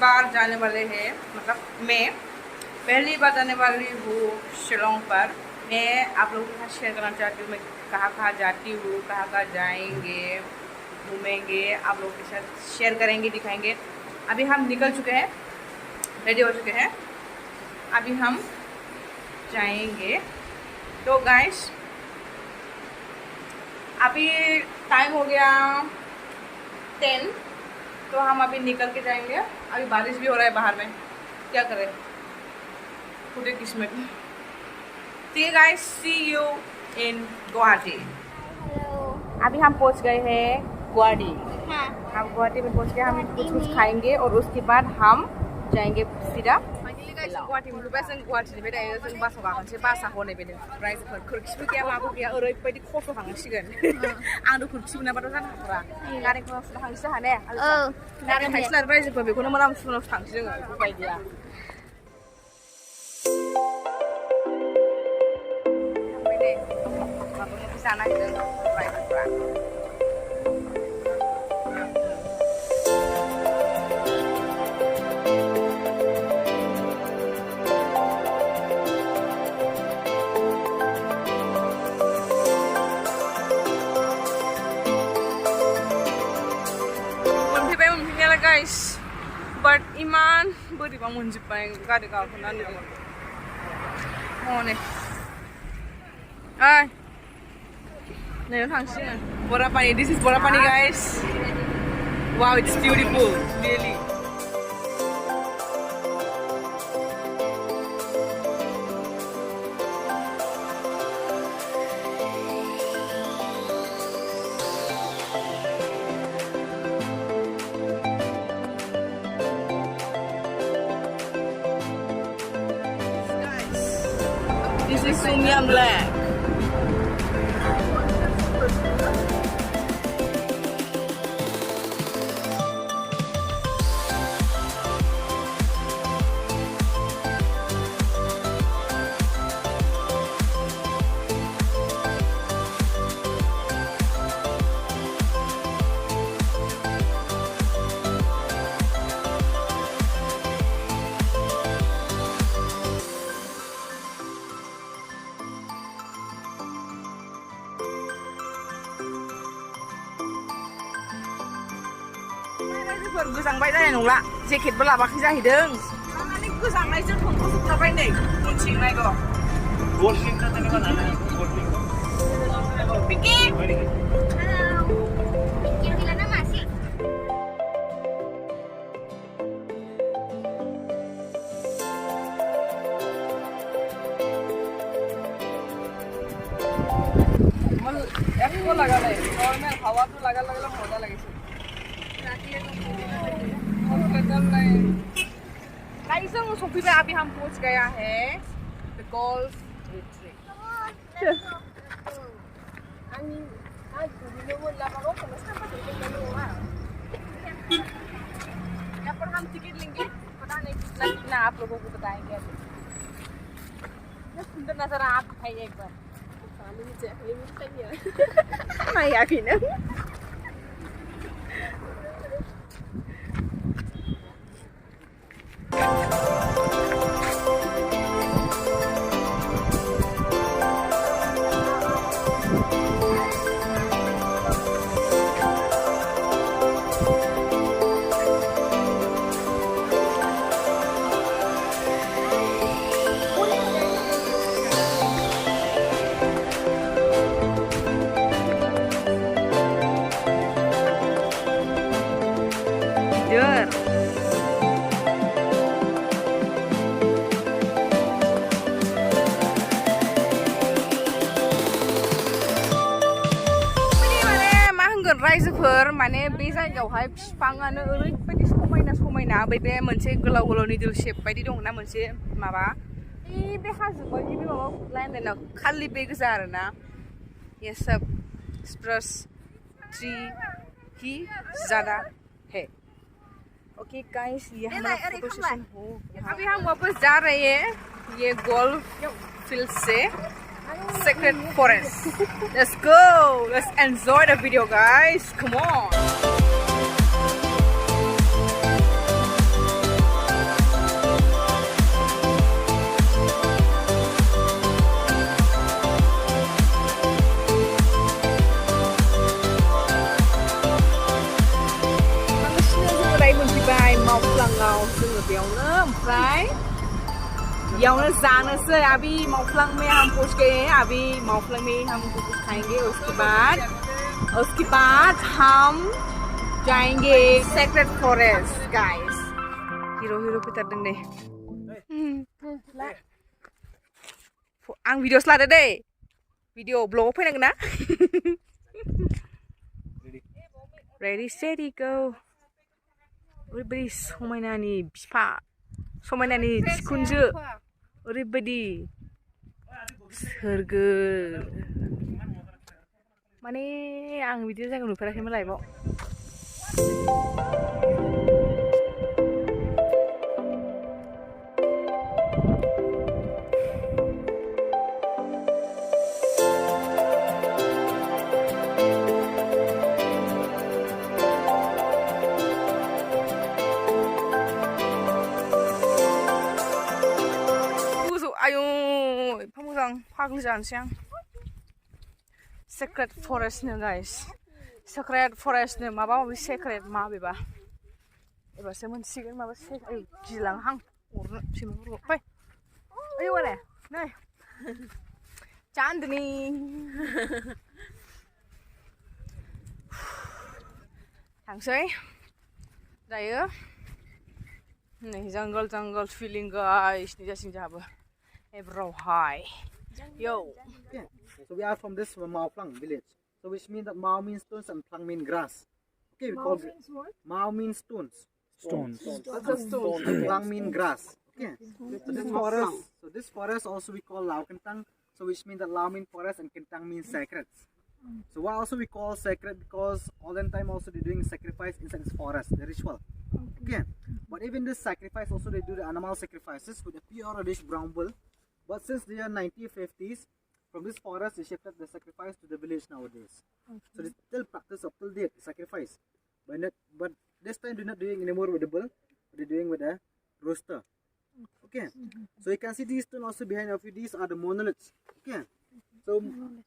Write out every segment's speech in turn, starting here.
बार जाने वाले हैं, मतलब मैं पहली बार जाने वाली हूँ शिलोंग पर। मैं आप लोगों के साथ शेयर करना चाहती हूँ मैं कहाँ कहाँ जाती हूँ, कहाँ कहाँ जाएंगे, घूमेंगे, आप लोगों के साथ शेयर करेंगे, दिखाएंगे। अभी हम निकल चुके हैं, रेडी हो चुके हैं, अभी हम जाएंगे। तो गाइस अभी टाइम हो गया 10, तो हम अभी निकल के जाएंगे। अभी बारिश भी हो रहा है बाहर में, क्या करें, खुद किस्मत। ठीक है guys, see you in Guwahati. अभी हम पहुंच गए हैं गुवाहाटी। हम गुवाहाटी में पहुंच गए, हम कुछ खाएंगे और उसके बाद हम जाएंगे सीधा गुवाहाटी। गुवाहाटीनिफ्राय दायो जों बासाव गाखोनोसै। बासा हनै बेनो रायजोफोर खोरखिबो गैया माबो गैया, ओरैबायदि खस्थ' थांनांसिगोन। आंथ' खोरखि मोनाबाथ' जानो हाथारा। गारि घरावसो थांनोसै जोंहा ने। गारि थाइसेल आरो रायजोफोर बेखौनो मोनामसुनावसो थांसै जोङो, उपाय गैया। थांबाय दे, माबानिफ्राय जानो नागिरदों रायजोफ्रा। guys, but iman boरिबा मोनजोब्बाय गारि गाखोनानै। हनै ओइ नैयाव थांसिगोन बरापानि। This is Borapani guys. Wow, it's beautiful, really. This is Sumyam Lake. गोजांबाय जानाय नंला, जेकेटबो लाबाखै जाहैदों। माने गोजांनायजों थंख'जोबथारबाय नै उनथिं नायग'। पिंकी একো লাগা নাই, নর্মেল হাওয়াটো লাগাৰ লগে লগে মজা লাগিছে। गाइस हम सफीबा अभी हम पहुंच गया है द गोल्फ रिट्रीट। यहाँ पर हम टिकट लेंगे, पता नहीं कितना आप लोगों को बताएंगे। अभी सुंदर नजर आप दिखाइए एक बार। नहीं अभी ना रायजोफोर माने बे जायगायावहाय बिफाङानो ओरैबायदि समायना समायना बे मोनसे गोलाव गोलाव निडल शेप बायदि दंना मोनसे माबा बे हाजो बायदि बे माबा लाइन लाइनाव खालि बे गोजा आरोना। ये सब स्प्रुस ट्री ही ज़्यादा है। ओके गाइस, ये हमारा फोटो सेशन हो। अभी हम वापस जा रहे हैं ये गोल्फ फील्ड से Sacred Forest. Let's go. Let's enjoy the video, guys. Come on. यावने जाने से अभी मौफलंग में हम पहुंच गए हैं अभी मौफलंग में हम कुछ खाएंगे उसके बाद हम जाएंगे सेक्रेट फॉरेस्ट गाइस हीरो पिटर दे आं वीडियो लादो दे वीडियो ब्लॉग फैनांगोन ना रेडी स्टेडी गो ओरैबायदि समायनानि बिफा समायनानि बिखुनजो ओरैबायदि सोरगो माने आं बिदि जायगा नुफेराखैमोन लाइफआव आयु एफा मोजां फाग्लि जानोसै आं सेक्रेट फरेस्टनो गाइस सेक्रेट फरेस्टनो माबा माबि सेक्रेट मा बेबा एबारसो मोनसिगोन माबा गिलांहां अरनो सैमाफोरखौ फै आयु आरे नै चान्दनि थांसै दायो नै जंगल फिलिं गाइस नि जासिं जाहाबो Ebrohai. Yo. Okay. So we are from this Mao-Plang village. So which means that Mao means stones and Plang means grass. Okay, we Mao call means what? Mao means stones. Stones. And Plang means grass. Okay. So this forest also we call Lao Kentang. So which means that Lao means forest and Kentang means sacred. So why also we call sacred because all the time also they're doing sacrifice inside this forest, the ritual. Okay. But even this sacrifice also they do the animal sacrifices with a pure reddish brown wool. But since the year 1950s, from this forest they shifted the sacrifice to the village nowadays. So they still practice up till date sacrifice. But this time they're not doing anymore with the bull, but they're doing with a rooster. Okay. So you can see these two also behind of you. These are the monoliths. Okay. So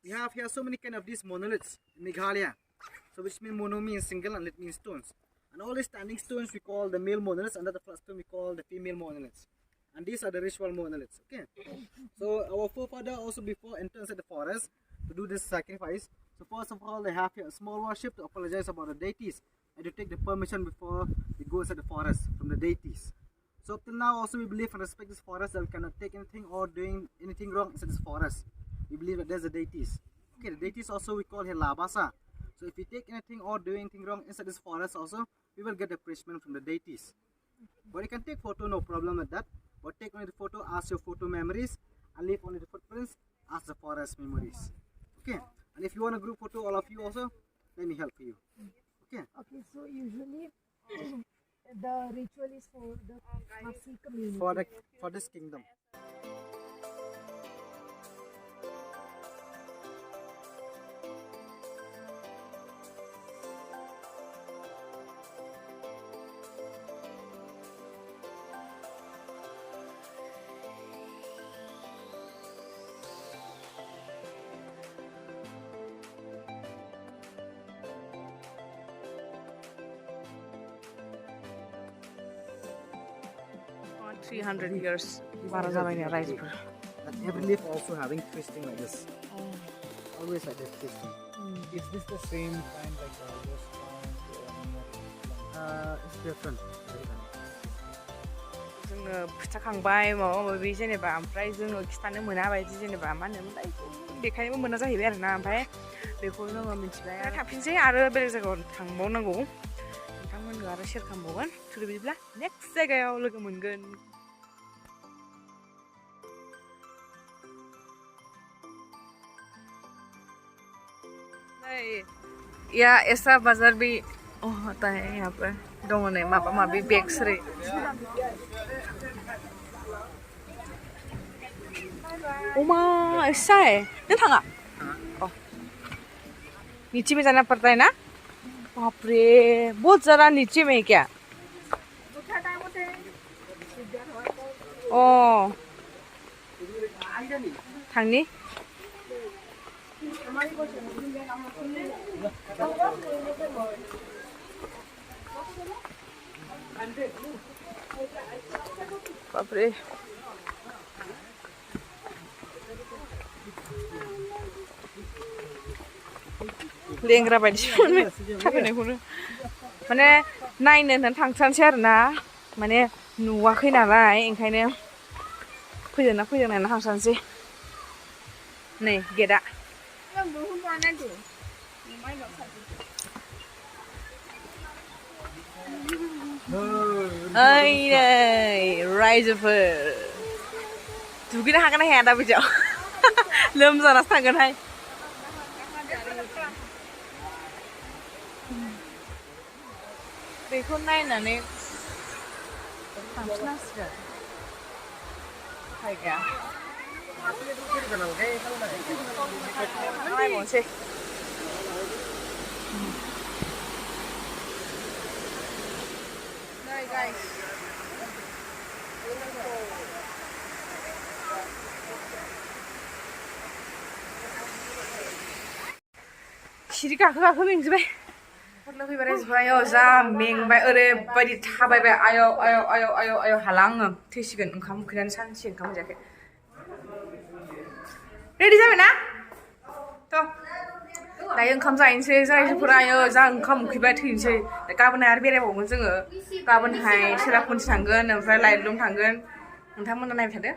we have here so many kind of these monoliths in Meghalaya. So which means mono means single and lit means stones. And all these standing stones we call the male monoliths, and the first stone we call the female monoliths. And these are the ritual monoliths. Okay. So our forefather also before enters the forest to do this sacrifice. So first of all they have here a small worship to apologize about the deities and to take the permission before they go inside the forest from the deities. So up till now also we believe and respect this forest that we cannot take anything or doing anything wrong inside this forest. We believe that there's the deities. Okay, the deities also we call here labasa. So if we take anything or do anything wrong inside this forest also, we will get the punishment from the deities. But you can take photo, no problem with that. But take only the photo as your photo memories and leave only the footprints as the forest memories. Okay. And if you want a group photo, all of you also, let me help you. Okay. Okay, so usually the ritual is for the Masi community. For this kingdom. Oh, 300 years. Baru zamannya rice bro. And every leaf also having twisting like this. Always like that twisting. Is this the same kind like those It's different. जोंनो खिथाखांबाय माबा माबि जेनेबा ओमफ्राय जोङो खिथानो मोना बायदि जेनेबा मा होनोमोनलाय देखायनोबो मोना जाहैबाय आरोना ओमफ्राय बेखौ जोङो मिथिबाय आरो थांफिनसै आरो बेलेग जायगायाव थांबावनांगौ नोंथांमोननो आरो शेयार खालामबावगोन थ' बिदिब्ला नेक्स्ट जायगायाव लोगो मोनगोन या ऐसा बाजार भी होता है यहाँ पर दङ नै माबा माबि बेग सेरै ओमा ऐसा है नों थाङा नीचे में जाना पड़ता है ना बाप रे बहुत ज़्यादा नीचे में क्या ओ थांनि बापरे लेंग्रा बायदिसो मोनो थाबायनायखौनो माने नायनो होननानै थांथारनोसै आरोना माने नुवाखै नालाय ओंखायनो फैदोंना फैदों होननानै थांथारनोसै नै गेटआ ओइ नै रायजोफोर दुगैनो हागोन ना हाया दा बिदियाव लोमजानासो थांगोनहाय बेखौ नायनानै थांफिननांसिगोन उफाय गैया नायबावनोसै नै गाइस सिरि गाखो गाखो मेंजोबबाय फैबाय रायजोफोर आयौ जा मेंबाय ओरैबायदि थाबायबाय आयौ आयौ आयौ आयौ आयौ हाला आङो थैसिगोन ओंखाम उखैनानै सानसे ओंखाम मोनजायाखै रेडि जाबायना थ' दायो ओंखाम जाहैनोसै रायजोफोरा आयौ जा ओंखाम उखैबाय थैनोसै गाबोनहाय आरो बेरायबावगोन जोङो गाबोनहाय सेरापुन्जि थांगोन ओमफ्राय लाइटलुम थांगोन नोंथांमोना नायबाय थादो